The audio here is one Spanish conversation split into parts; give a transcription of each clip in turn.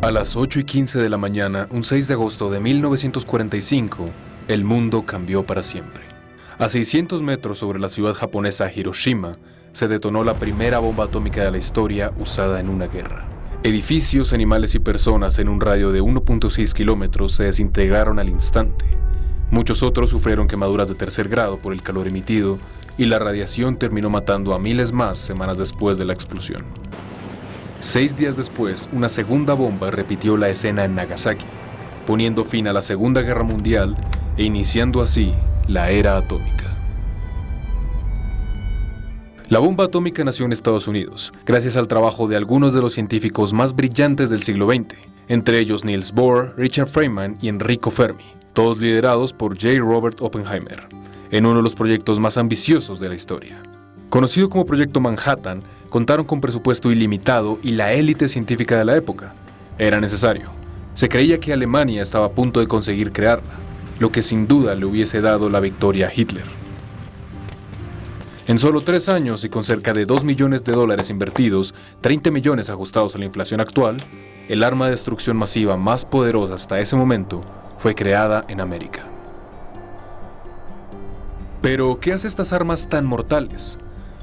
A las 8:15 de la mañana, un 6 de agosto de 1945, el mundo cambió para siempre. A 600 metros sobre la ciudad japonesa Hiroshima, se detonó la primera bomba atómica de la historia usada en una guerra. Edificios, animales y personas en un radio de 1.6 kilómetros se desintegraron al instante. Muchos otros sufrieron quemaduras de tercer grado por el calor emitido, y la radiación terminó matando a miles más semanas después de la explosión. 6 días después, una segunda bomba repitió la escena en Nagasaki, poniendo fin a la Segunda Guerra Mundial e iniciando así la era atómica. La bomba atómica nació en Estados Unidos, gracias al trabajo de algunos de los científicos más brillantes del siglo XX, entre ellos Niels Bohr, Richard Feynman y Enrico Fermi, todos liderados por J. Robert Oppenheimer, en uno de los proyectos más ambiciosos de la historia. Conocido como Proyecto Manhattan, contaron con presupuesto ilimitado y la élite científica de la época. Era necesario. Se creía que Alemania estaba a punto de conseguir crearla, lo que sin duda le hubiese dado la victoria a Hitler. En solo 3 años y con cerca de $2 millones invertidos, 30 millones ajustados a la inflación actual, el arma de destrucción masiva más poderosa hasta ese momento fue creada en América. Pero, ¿qué hace estas armas tan mortales?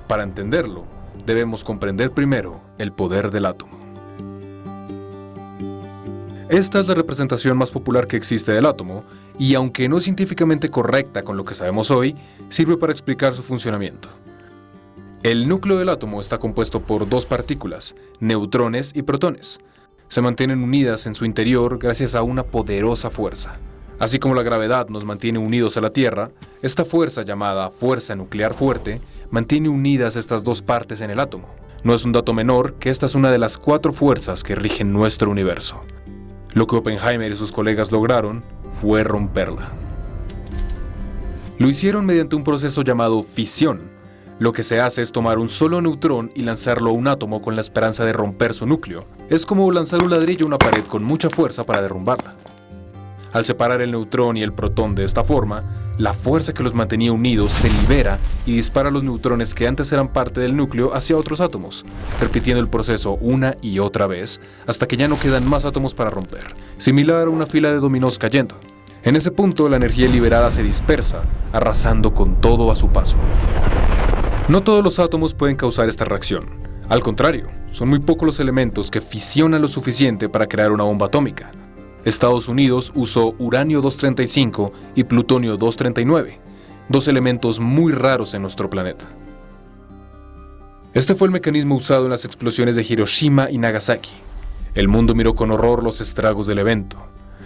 Para entenderlo, debemos comprender primero el poder del átomo. Esta es la representación más popular que existe del átomo, y aunque no es científicamente correcta con lo que sabemos hoy, sirve para explicar su funcionamiento. El núcleo del átomo está compuesto por 2 partículas, neutrones y protones. Se mantienen unidas en su interior gracias a una poderosa fuerza. Así como la gravedad nos mantiene unidos a la Tierra, esta fuerza llamada fuerza nuclear fuerte mantiene unidas estas 2 partes en el átomo. No es un dato menor que esta es una de las 4 fuerzas que rigen nuestro universo. Lo que Oppenheimer y sus colegas lograron fue romperla. Lo hicieron mediante un proceso llamado fisión. Lo que se hace es tomar un solo neutrón y lanzarlo a un átomo con la esperanza de romper su núcleo. Es como lanzar un ladrillo a una pared con mucha fuerza para derrumbarla. Al separar el neutrón y el protón de esta forma, la fuerza que los mantenía unidos se libera y dispara los neutrones que antes eran parte del núcleo hacia otros átomos, repitiendo el proceso una y otra vez hasta que ya no quedan más átomos para romper, similar a una fila de dominós cayendo. En ese punto, la energía liberada se dispersa, arrasando con todo a su paso. No todos los átomos pueden causar esta reacción. Al contrario, son muy pocos los elementos que fisionan lo suficiente para crear una bomba atómica. Estados Unidos usó uranio-235 y plutonio-239, 2 elementos muy raros en nuestro planeta. Este fue el mecanismo usado en las explosiones de Hiroshima y Nagasaki. El mundo miró con horror los estragos del evento.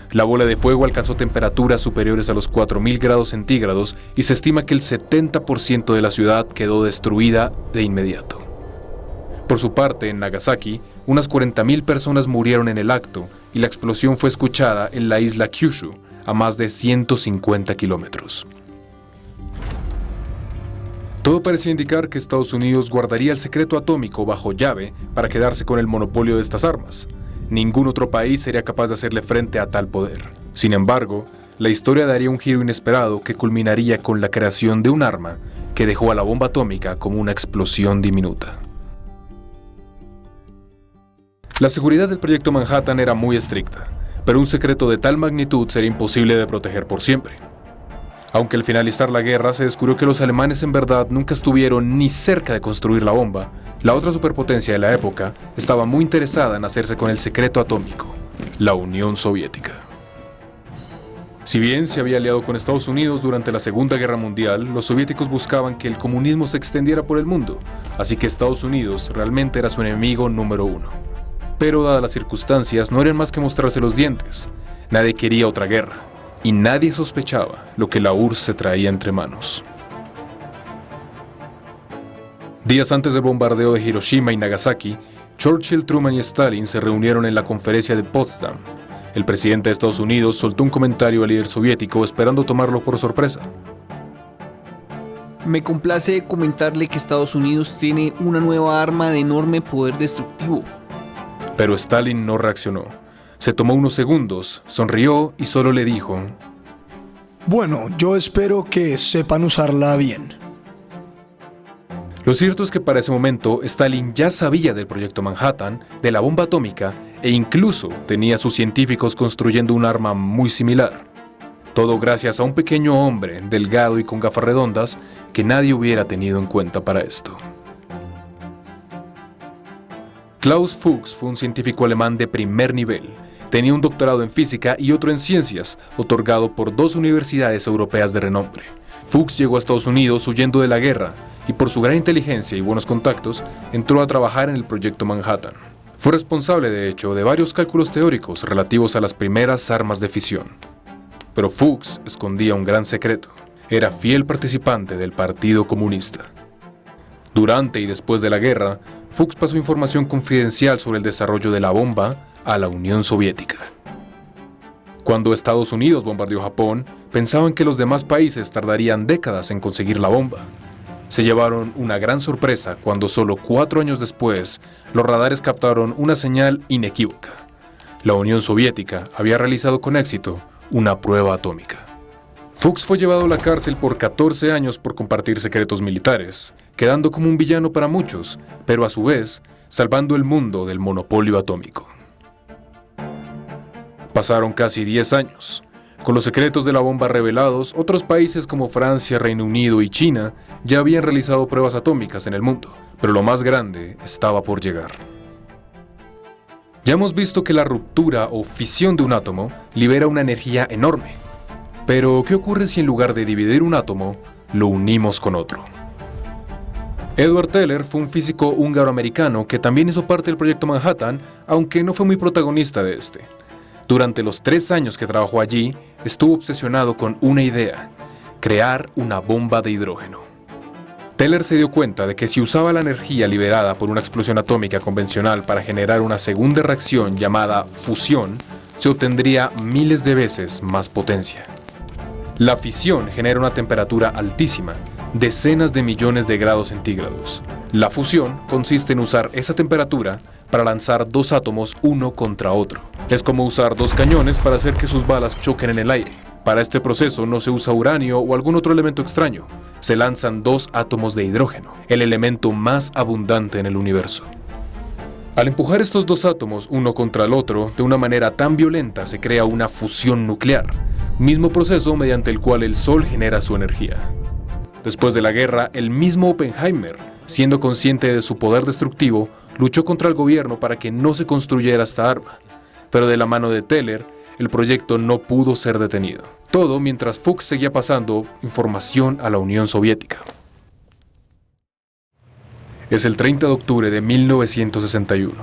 La bola de fuego alcanzó temperaturas superiores a los 4000 grados centígrados y se estima que el 70% de la ciudad quedó destruida de inmediato. Por su parte, en Nagasaki, unas 40.000 personas murieron en el acto y la explosión fue escuchada en la isla Kyushu, a más de 150 kilómetros. Todo parecía indicar que Estados Unidos guardaría el secreto atómico bajo llave para quedarse con el monopolio de estas armas. Ningún otro país sería capaz de hacerle frente a tal poder. Sin embargo, la historia daría un giro inesperado que culminaría con la creación de un arma que dejó a la bomba atómica como una explosión diminuta. La seguridad del Proyecto Manhattan era muy estricta, pero un secreto de tal magnitud sería imposible de proteger por siempre. Aunque al finalizar la guerra se descubrió que los alemanes en verdad nunca estuvieron ni cerca de construir la bomba, la otra superpotencia de la época estaba muy interesada en hacerse con el secreto atómico, la Unión Soviética. Si bien se había aliado con Estados Unidos durante la Segunda Guerra Mundial, los soviéticos buscaban que el comunismo se extendiera por el mundo, así que Estados Unidos realmente era su enemigo número 1. Pero dadas las circunstancias, no eran más que mostrarse los dientes. Nadie quería otra guerra, y nadie sospechaba lo que la URSS se traía entre manos. Días antes del bombardeo de Hiroshima y Nagasaki, Churchill, Truman y Stalin se reunieron en la conferencia de Potsdam. El presidente de Estados Unidos soltó un comentario al líder soviético esperando tomarlo por sorpresa. Me complace comentarle que Estados Unidos tiene una nueva arma de enorme poder destructivo. Pero Stalin no reaccionó. Se tomó unos segundos, sonrió y solo le dijo: Bueno, yo espero que sepan usarla bien. Lo cierto es que para ese momento Stalin ya sabía del proyecto Manhattan, de la bomba atómica, e incluso tenía a sus científicos construyendo un arma muy similar. Todo gracias a un pequeño hombre, delgado y con gafas redondas, que nadie hubiera tenido en cuenta para esto. Klaus Fuchs fue un científico alemán de primer nivel. Tenía un doctorado en física y otro en ciencias, otorgado por 2 universidades europeas de renombre. Fuchs llegó a Estados Unidos huyendo de la guerra y por su gran inteligencia y buenos contactos, entró a trabajar en el proyecto Manhattan. Fue responsable, de hecho, de varios cálculos teóricos relativos a las primeras armas de fisión. Pero Fuchs escondía un gran secreto. Era fiel participante del Partido Comunista. Durante y después de la guerra, Fuchs pasó información confidencial sobre el desarrollo de la bomba a la Unión Soviética. Cuando Estados Unidos bombardeó Japón, pensaban que los demás países tardarían décadas en conseguir la bomba. Se llevaron una gran sorpresa cuando solo 4 años después, los radares captaron una señal inequívoca. La Unión Soviética había realizado con éxito una prueba atómica. Fuchs fue llevado a la cárcel por 14 años por compartir secretos militares, quedando como un villano para muchos, pero a su vez, salvando el mundo del monopolio atómico. Pasaron casi 10 años. Con los secretos de la bomba revelados, otros países como Francia, Reino Unido y China ya habían realizado pruebas atómicas en el mundo, pero lo más grande estaba por llegar. Ya hemos visto que la ruptura o fisión de un átomo libera una energía enorme. Pero, ¿qué ocurre si en lugar de dividir un átomo, lo unimos con otro? Edward Teller fue un físico húngaro-americano que también hizo parte del proyecto Manhattan, aunque no fue muy protagonista de este. Durante los 3 años que trabajó allí, estuvo obsesionado con una idea: crear una bomba de hidrógeno. Teller se dio cuenta de que si usaba la energía liberada por una explosión atómica convencional para generar una segunda reacción llamada fusión, se obtendría miles de veces más potencia. La fisión genera una temperatura altísima, decenas de millones de grados centígrados. La fusión consiste en usar esa temperatura para lanzar 2 átomos uno contra otro. Es como usar 2 cañones para hacer que sus balas choquen en el aire. Para este proceso no se usa uranio o algún otro elemento extraño. Se lanzan 2 átomos de hidrógeno, el elemento más abundante en el universo. Al empujar estos 2 átomos uno contra el otro de una manera tan violenta se crea una fusión nuclear, mismo proceso mediante el cual el Sol genera su energía. Después de la guerra, el mismo Oppenheimer, siendo consciente de su poder destructivo, luchó contra el gobierno para que no se construyera esta arma. Pero de la mano de Teller, el proyecto no pudo ser detenido. Todo mientras Fuchs seguía pasando información a la Unión Soviética. Es el 30 de octubre de 1961.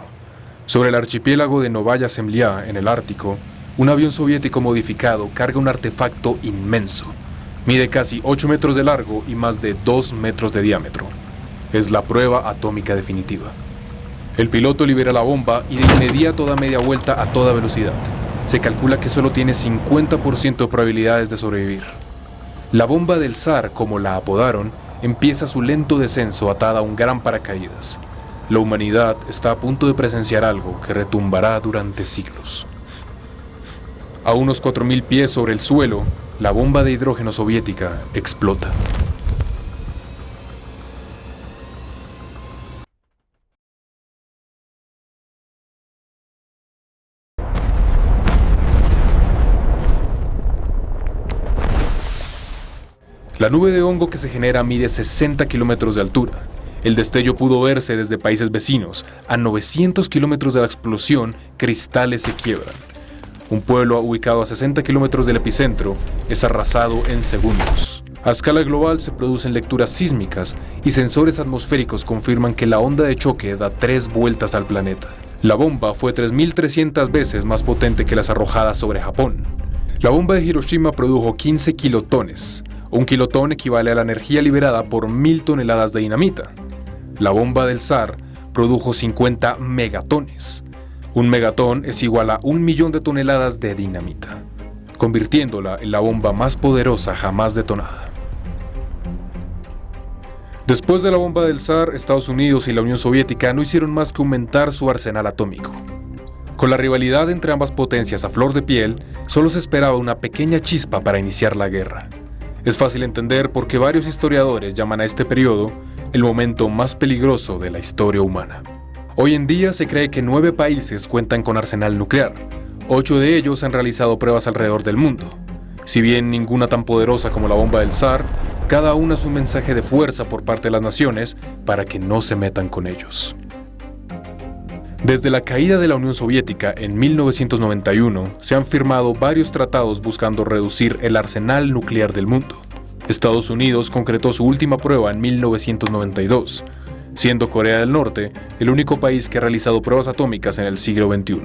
Sobre el archipiélago de Novaya Zemlya, en el Ártico, un avión soviético modificado carga un artefacto inmenso. Mide casi 8 metros de largo y más de 2 metros de diámetro. Es la prueba atómica definitiva. El piloto libera la bomba y de inmediato da media vuelta a toda velocidad. Se calcula que solo tiene 50% de probabilidades de sobrevivir. La bomba del zar, como la apodaron, empieza su lento descenso atada a un gran paracaídas. La humanidad está a punto de presenciar algo que retumbará durante siglos. A unos 4.000 pies sobre el suelo, la bomba de hidrógeno soviética explota. La nube de hongo que se genera mide 60 kilómetros de altura. El destello pudo verse desde países vecinos. A 900 kilómetros de la explosión, cristales se quiebran. Un pueblo ubicado a 60 kilómetros del epicentro es arrasado en segundos. A escala global se producen lecturas sísmicas y sensores atmosféricos confirman que la onda de choque da 3 vueltas al planeta. La bomba fue 3.300 veces más potente que las arrojadas sobre Japón. La bomba de Hiroshima produjo 15 kilotones. Un kilotón equivale a la energía liberada por 1.000 toneladas de dinamita. La bomba del zar produjo 50 megatones. Un megatón es igual a 1.000.000 de toneladas de dinamita, convirtiéndola en la bomba más poderosa jamás detonada. Después de la bomba del zar, Estados Unidos y la Unión Soviética no hicieron más que aumentar su arsenal atómico. Con la rivalidad entre ambas potencias a flor de piel, solo se esperaba una pequeña chispa para iniciar la guerra. Es fácil entender por qué varios historiadores llaman a este periodo el momento más peligroso de la historia humana. Hoy en día se cree que 9 países cuentan con arsenal nuclear. 8 de ellos han realizado pruebas alrededor del mundo. Si bien ninguna tan poderosa como la bomba del zar, cada una es un mensaje de fuerza por parte de las naciones para que no se metan con ellos. Desde la caída de la Unión Soviética en 1991, se han firmado varios tratados buscando reducir el arsenal nuclear del mundo. Estados Unidos concretó su última prueba en 1992, siendo Corea del Norte el único país que ha realizado pruebas atómicas en el siglo XXI.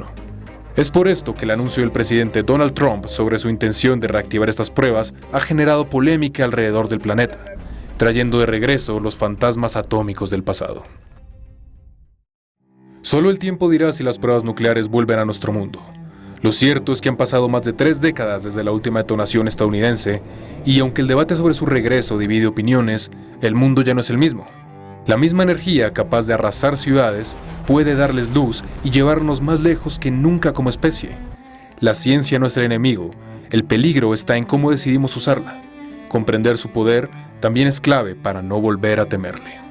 Es por esto que el anuncio del presidente Donald Trump sobre su intención de reactivar estas pruebas ha generado polémica alrededor del planeta, trayendo de regreso los fantasmas atómicos del pasado. Solo el tiempo dirá si las pruebas nucleares vuelven a nuestro mundo. Lo cierto es que han pasado más de 3 décadas desde la última detonación estadounidense, y aunque el debate sobre su regreso divide opiniones, el mundo ya no es el mismo. La misma energía capaz de arrasar ciudades puede darles luz y llevarnos más lejos que nunca como especie. La ciencia no es el enemigo, el peligro está en cómo decidimos usarla. Comprender su poder también es clave para no volver a temerle.